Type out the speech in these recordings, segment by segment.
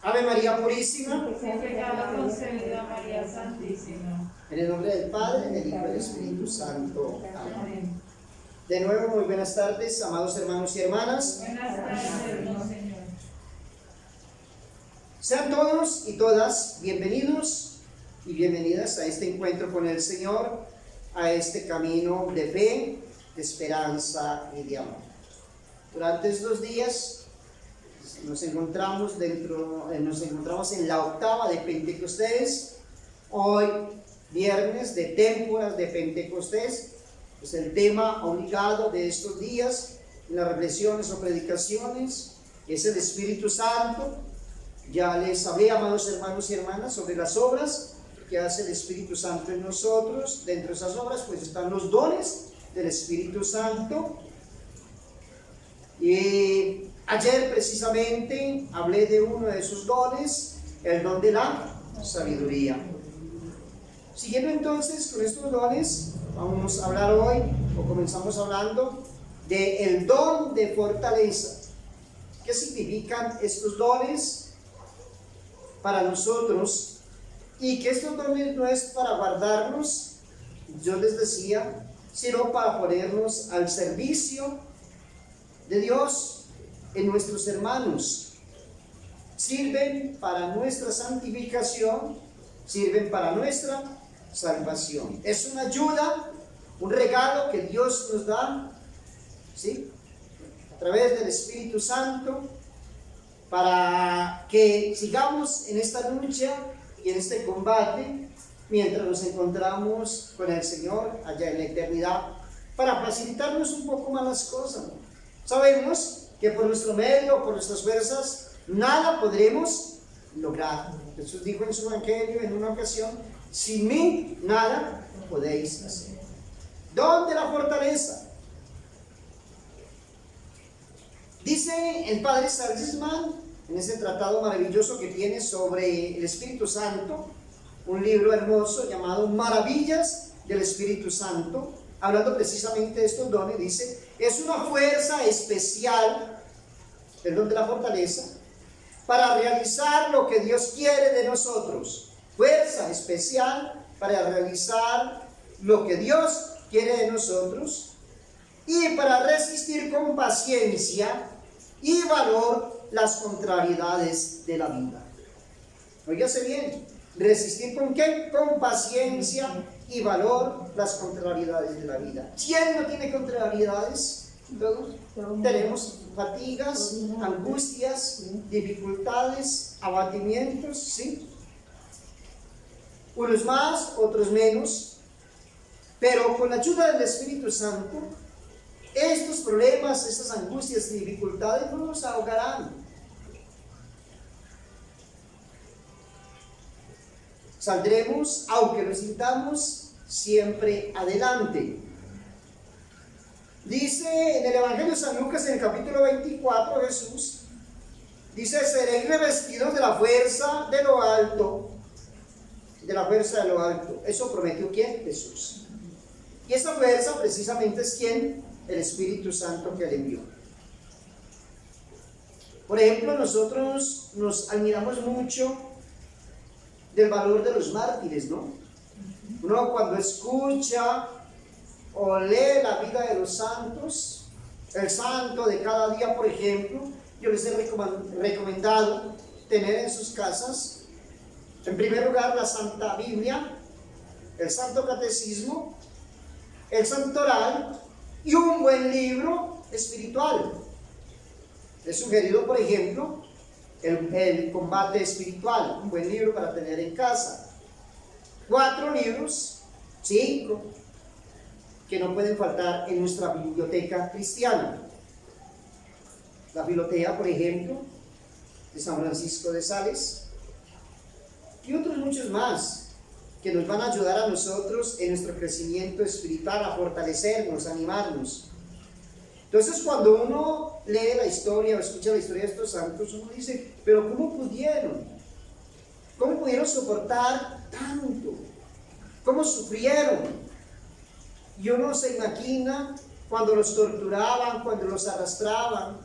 Ave María Purísima. Sin pecado concebida, María Santísima. En el nombre del Padre, del Hijo y del Espíritu Santo. Amén. De nuevo, muy buenas tardes, amados hermanos y hermanas. Buenas tardes, Señor. Sean todos y todas bienvenidos y bienvenidas a este encuentro con el Señor, a este camino de fe, de esperanza y de amor. Durante estos días nos encontramos en la octava de Pentecostés. Hoy, viernes de Témporas de Pentecostés, es el tema obligado de estos días en las reflexiones o predicaciones, es el Espíritu Santo. Ya les hablé, amados hermanos y hermanas, sobre las obras que hace el Espíritu Santo en nosotros. Dentro de esas obras pues están los dones del Espíritu Santo. Y ayer precisamente hablé de uno de esos dones, el don de la sabiduría. Siguiendo entonces con estos dones, vamos a hablar hoy, o comenzamos hablando, del don de fortaleza. ¿Qué significan estos dones para nosotros? Y que estos dones no es para guardarnos, yo les decía, sino para ponernos al servicio de Dios en nuestros hermanos. Sirven para nuestra santificación, sirven para nuestra salvación. Es una ayuda, un regalo que Dios nos da, ¿sí?, a través del Espíritu Santo, para que sigamos en esta lucha y en este combate mientras nos encontramos con el Señor allá en la eternidad, para facilitarnos un poco más las cosas. Sabemos que por nuestro medio, por nuestras fuerzas, nada podremos lograr. Jesús dijo en su evangelio en una ocasión: sin mí nada podéis hacer. Don de la fortaleza. Dice el Padre Salzman en ese tratado maravilloso que tiene sobre el Espíritu Santo, un libro hermoso llamado Maravillas del Espíritu Santo, hablando precisamente de estos dones. Dice: es una fuerza especial, el don de la fortaleza, para realizar lo que Dios quiere de nosotros. Fuerza especial para realizar lo que Dios quiere de nosotros y para resistir con paciencia y valor las contrariedades de la vida. Óigase bien, resistir ¿con qué? Con paciencia y valor las contrariedades de la vida. ¿Quién no tiene contrariedades? Todos tenemos fatigas, angustias, dificultades, abatimientos, ¿sí? Unos más, otros menos, pero con la ayuda del Espíritu Santo, estos problemas, estas angustias y dificultades no nos ahogarán. Saldremos, aunque lo sintamos, siempre adelante. Dice en el Evangelio de San Lucas, en el capítulo 24, Jesús dice: seréis revestidos de la fuerza de lo alto. De la fuerza de lo alto. ¿Eso prometió quién? Jesús. Y esa fuerza precisamente es ¿quién? El Espíritu Santo que le envió. Por ejemplo, nosotros nos admiramos mucho del valor de los mártires, ¿no? Uno cuando escucha o lee la vida de los santos, el santo de cada día, por ejemplo, yo les he recomendado tener en sus casas, en primer lugar, la Santa Biblia, el Santo Catecismo, el Santo Oral y un buen libro espiritual. He sugerido, por ejemplo, el Combate Espiritual, un buen libro para tener en casa. 4 libros, 5, que no pueden faltar en nuestra biblioteca cristiana. La Filotea, por ejemplo, de San Francisco de Sales, y otros muchos más que nos van a ayudar a nosotros en nuestro crecimiento espiritual, a fortalecernos, a animarnos. Entonces, cuando uno lee la historia o escucha la historia de estos santos, uno dice: pero ¿cómo pudieron? ¿Cómo pudieron soportar tanto? ¿Cómo sufrieron? Y uno se imagina cuando los torturaban, cuando los arrastraban,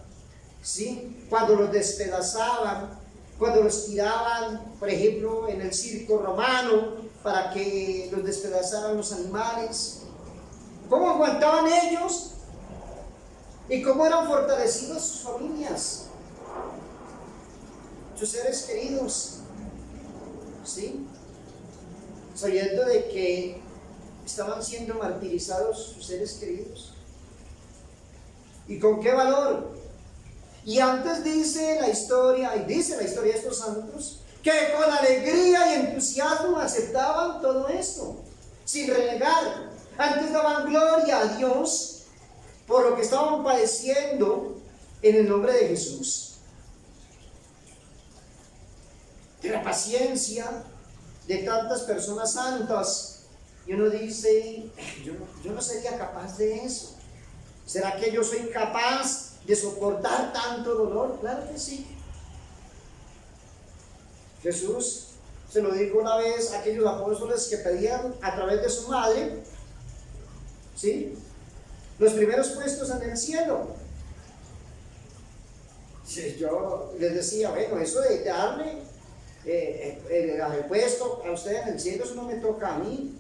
¿sí?, cuando los despedazaban, cuando los tiraban, por ejemplo, en el circo romano para que los despedazaran los animales. ¿Cómo aguantaban ellos? ¿Y cómo eran fortalecidas sus familias? Sus seres queridos, ¿sí? Sabiendo de que estaban siendo martirizados sus seres queridos. ¿Y con qué valor? Y antes dice la historia de estos santos, que con alegría y entusiasmo aceptaban todo esto, sin renegar. Antes daban gloria a Dios por lo que estaban padeciendo en el nombre de Jesús. De la paciencia de tantas personas santas. Y uno dice, yo no sería capaz de eso. ¿Será que yo soy capaz de soportar tanto dolor? Claro que sí. Jesús se lo dijo una vez a aquellos apóstoles que pedían a través de su madre, ¿sí?, los primeros puestos en el cielo. Yo les decía, bueno, eso de darme el puesto a ustedes en el cielo, eso no me toca a mí.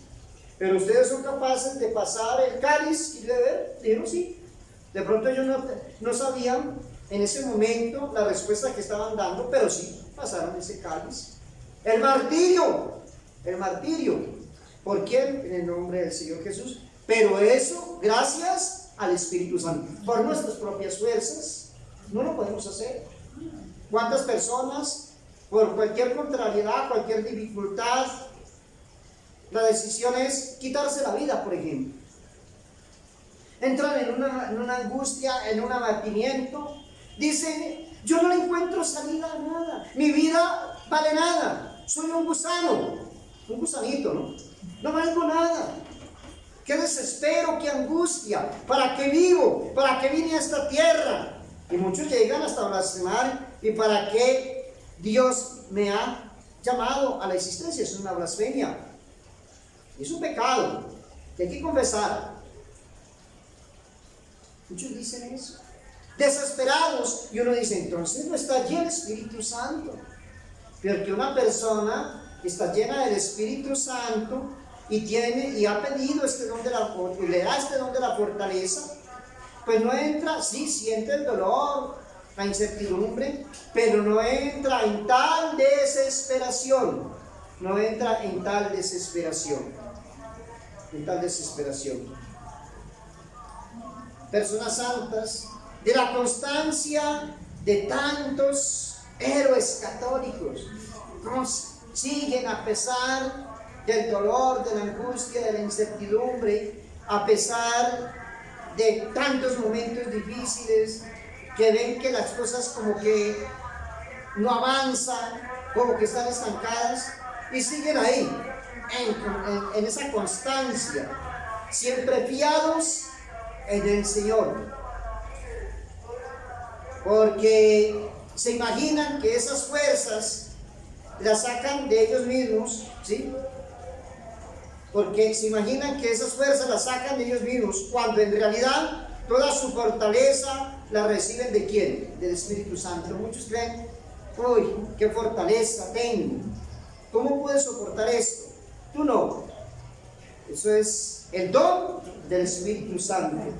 Pero ustedes son capaces de pasar el cáliz y beber. Dijeron sí. De pronto ellos no sabían en ese momento la respuesta que estaban dando, pero sí pasaron ese cáliz. El martirio. ¿Por quién? En el nombre del Señor Jesús. Pero eso gracias al Espíritu Santo. Por nuestras propias fuerzas no lo podemos hacer. ¿Cuántas personas, por cualquier contrariedad, cualquier dificultad, la decisión es quitarse la vida, por ejemplo? Entran en una angustia, en un abatimiento. Dicen, yo no le encuentro salida a nada. Mi vida vale nada. Soy un gusano. Un gusanito, ¿no? No valgo nada. Qué desespero, qué angustia. ¿Para qué vivo? ¿Para qué vine a esta tierra? Y muchos llegan hasta blasfemar. ¿Y para qué Dios me ha llamado a la existencia? Es una blasfemia. Es un pecado que hay que confesar. Muchos dicen eso. Desesperados. Y uno dice, entonces no está allí el Espíritu Santo. Porque una persona está llena del Espíritu Santo y ha pedido este don y le da este don de la fortaleza, pues no entra, sí siente el dolor, la incertidumbre, pero no entra en tal desesperación. No entra en tal desesperación. Personas santas, de la constancia de tantos héroes católicos, siguen a pesar del dolor, de la angustia, de la incertidumbre, a pesar de tantos momentos difíciles, que ven que las cosas como que no avanzan, como que están estancadas, y siguen ahí, en esa constancia, siempre fiados en el Señor, porque se imaginan que esas fuerzas las sacan de ellos mismos, ¿sí? Porque se imaginan que esas fuerzas las sacan de ellos mismos, cuando en realidad toda su fortaleza la reciben ¿de quién? Del Espíritu Santo. Muchos creen, uy, qué fortaleza tengo, ¿cómo puedes soportar esto? Tú no. Eso es el don del Espíritu Santo,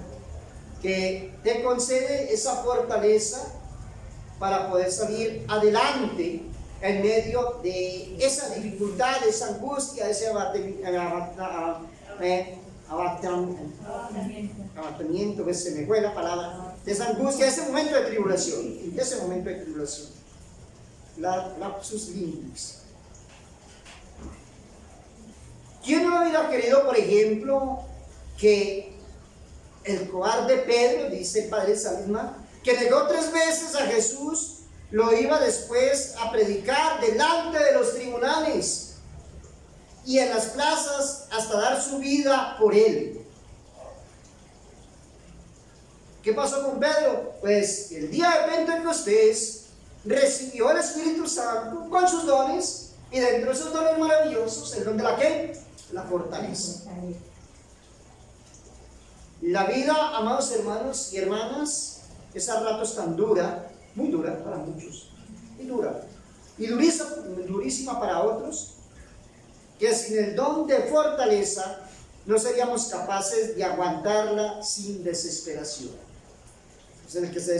que te concede esa fortaleza para poder salir adelante en medio de esa dificultad, de esa angustia, de ese abatimiento, que se me fue la palabra, de esa angustia, de ese momento de tribulación, lapsus linguis. ¿Quién no hubiera querido, por ejemplo, que el cobarde Pedro, dice el padre Salisma, que negó 3 veces a Jesús, lo iba después a predicar delante de los tribunales y en las plazas hasta dar su vida por él? ¿Qué pasó con Pedro? Pues el día de Pentecostés recibió el Espíritu Santo con sus dones, y dentro de esos dones maravillosos, el don de la ¿qué? La fortaleza. La vida, amados hermanos y hermanas, es a ratos tan dura, muy dura para muchos, y dura. y durísima para otros, que sin el don de fortaleza no seríamos capaces de aguantarla sin desesperación. Entonces, el que se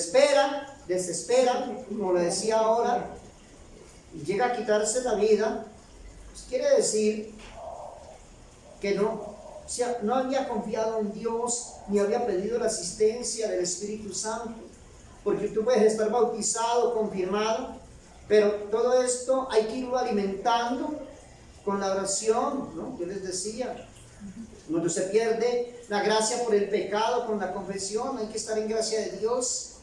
desespera, como lo decía ahora, y llega a quitarse la vida, pues quiere decir que no había confiado en Dios, ni había pedido la asistencia del Espíritu Santo, porque tú puedes estar bautizado, confirmado, pero todo esto hay que irlo alimentando con la oración, ¿no? Yo les decía, cuando se pierde la gracia por el pecado, con la confesión, hay que estar en gracia de Dios,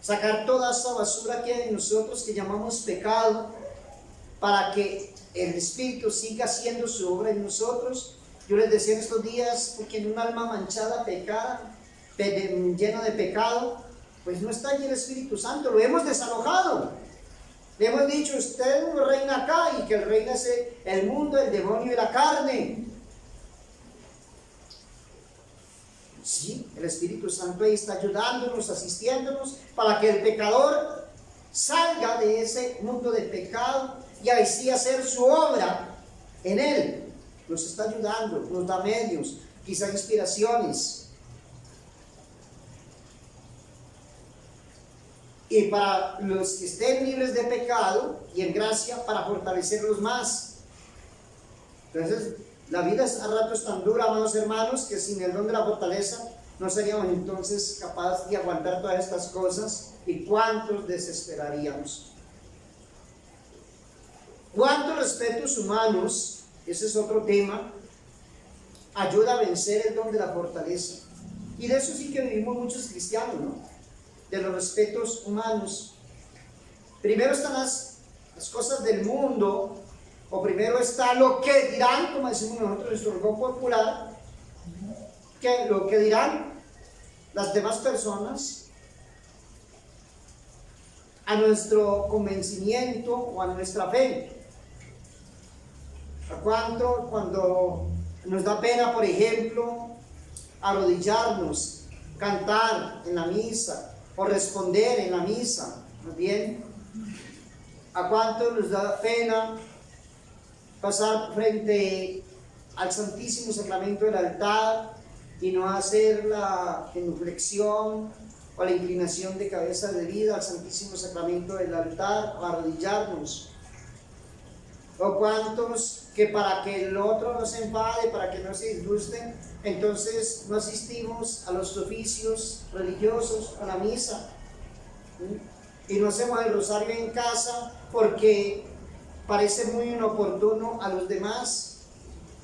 sacar toda esa basura que hay en nosotros, que llamamos pecado, para que el Espíritu siga haciendo su obra en nosotros. Yo les decía en estos días, porque en un alma manchada, pecada, llena de pecado, pues no está allí el Espíritu Santo, lo hemos desalojado. Le hemos dicho, usted no reina acá, y que el reina es el mundo, el demonio y la carne. Sí, el Espíritu Santo ahí está ayudándonos, asistiéndonos, para que el pecador salga de ese mundo de pecado y ahí sí hacer su obra en él. Nos está ayudando, nos da medios, quizá inspiraciones. Y para los que estén libres de pecado y en gracia, para fortalecerlos más. Entonces, la vida a ratos es tan dura, amados hermanos, que sin el don de la fortaleza no seríamos entonces capaces de aguantar todas estas cosas. ¿Y cuántos desesperaríamos? ¿Cuántos respetos humanos, ese es otro tema, ayuda a vencer el don de la fortaleza? Y de eso sí que vivimos muchos cristianos, ¿no? De los respetos humanos. Primero están las cosas del mundo, o primero está lo que dirán, como decimos nosotros en nuestro argot popular, que lo que dirán las demás personas a nuestro convencimiento o a nuestra fe. ¿A cuánto cuando nos da pena, por ejemplo, arrodillarnos, cantar en la misa, o responder en la misa? ¿Más bien? ¿A cuánto nos da pena pasar frente al Santísimo Sacramento del altar y no hacer la genuflexión o la inclinación de cabeza debida al Santísimo Sacramento del altar, o arrodillarnos? ¿O cuántos que para que el otro no se enfade, para que no se disgusten, entonces no asistimos a los oficios religiosos, a la misa, y no hacemos el rosario en casa porque parece muy inoportuno a los demás,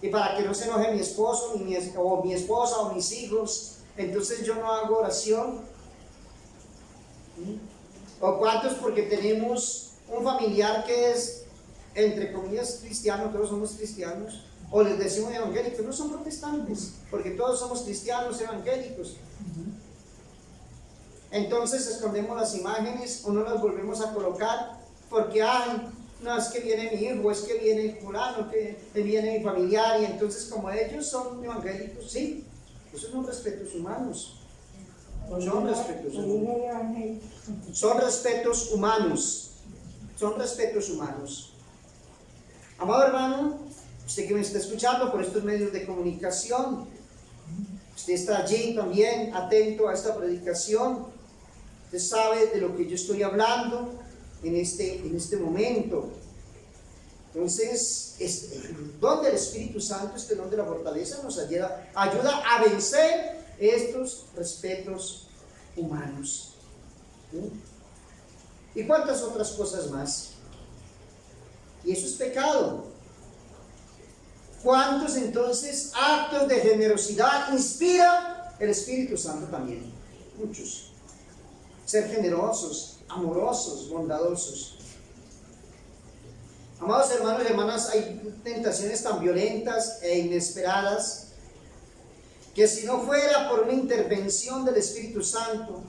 y para que no se enoje mi esposo o mi esposa o mis hijos, entonces yo no hago oración? ¿O cuántos porque tenemos un familiar que es, entre comillas, cristiano, todos somos cristianos, o les decimos evangélicos, no son protestantes, porque todos somos cristianos evangélicos? Entonces escondemos las imágenes o no las volvemos a colocar porque, ay, no, es que viene mi hijo, es que viene fulano, que viene mi familiar, y entonces como ellos son evangélicos, sí, esos son respetos humanos. Son respetos humanos. Son respetos humanos. Son respetos humanos. Amado hermano, usted que me está escuchando por estos medios de comunicación, usted está allí también atento a esta predicación, usted sabe de lo que yo estoy hablando en este momento. Entonces, el don del Espíritu Santo, este don de la fortaleza, nos ayuda a vencer estos respetos humanos. ¿Sí? ¿Y cuántas otras cosas más? Y eso es pecado. ¿Cuántos entonces actos de generosidad inspira el Espíritu Santo también? Muchos. Ser generosos, amorosos, bondadosos. Amados hermanos y hermanas, hay tentaciones tan violentas e inesperadas que si no fuera por una intervención del Espíritu Santo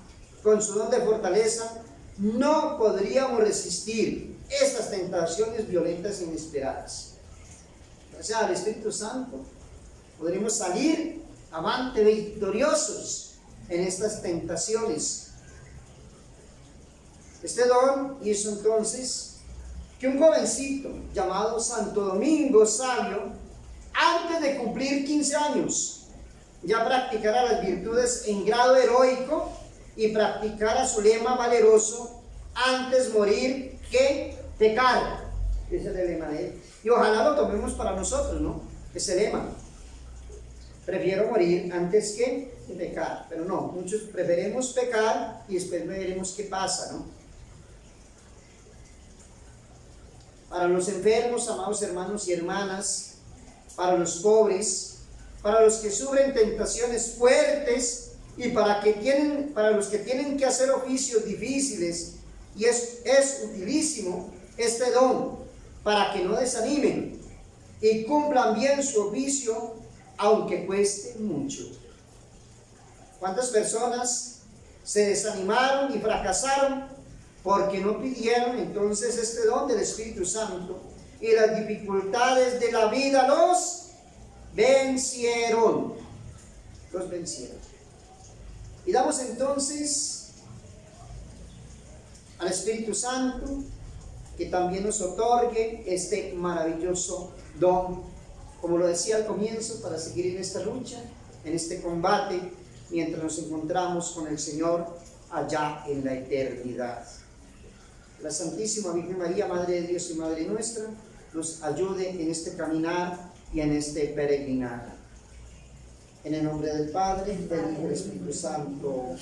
con su don de fortaleza, no podríamos resistir estas tentaciones violentas e inesperadas. Gracias al Espíritu Santo podremos salir avante victoriosos en estas tentaciones. Este don hizo entonces que un jovencito llamado Santo Domingo Sabio, antes de cumplir 15 años, ya practicara las virtudes en grado heroico y practicara su lema valeroso: antes morir que pecar. Ese es el lema de él. Y ojalá lo tomemos para nosotros, ¿no? Ese lema. Prefiero morir antes que pecar. Pero no, muchos preferimos pecar y después veremos qué pasa, ¿no? Para los enfermos, amados hermanos y hermanas, para los pobres, para los que sufren tentaciones fuertes y para los que tienen que hacer oficios difíciles, y es utilísimo este don para que no desanimen y cumplan bien su oficio, aunque cueste mucho. ¿Cuántas personas se desanimaron y fracasaron porque no pidieron entonces este don del Espíritu Santo? Y las dificultades de la vida los vencieron. Los vencieron. Y damos entonces al Espíritu Santo que también nos otorgue este maravilloso don, como lo decía al comienzo, para seguir en esta lucha, en este combate, mientras nos encontramos con el Señor allá en la eternidad. La Santísima Virgen María, Madre de Dios y Madre nuestra, nos ayude en este caminar y en este peregrinar. En el nombre del Padre, del Hijo y del Espíritu Santo.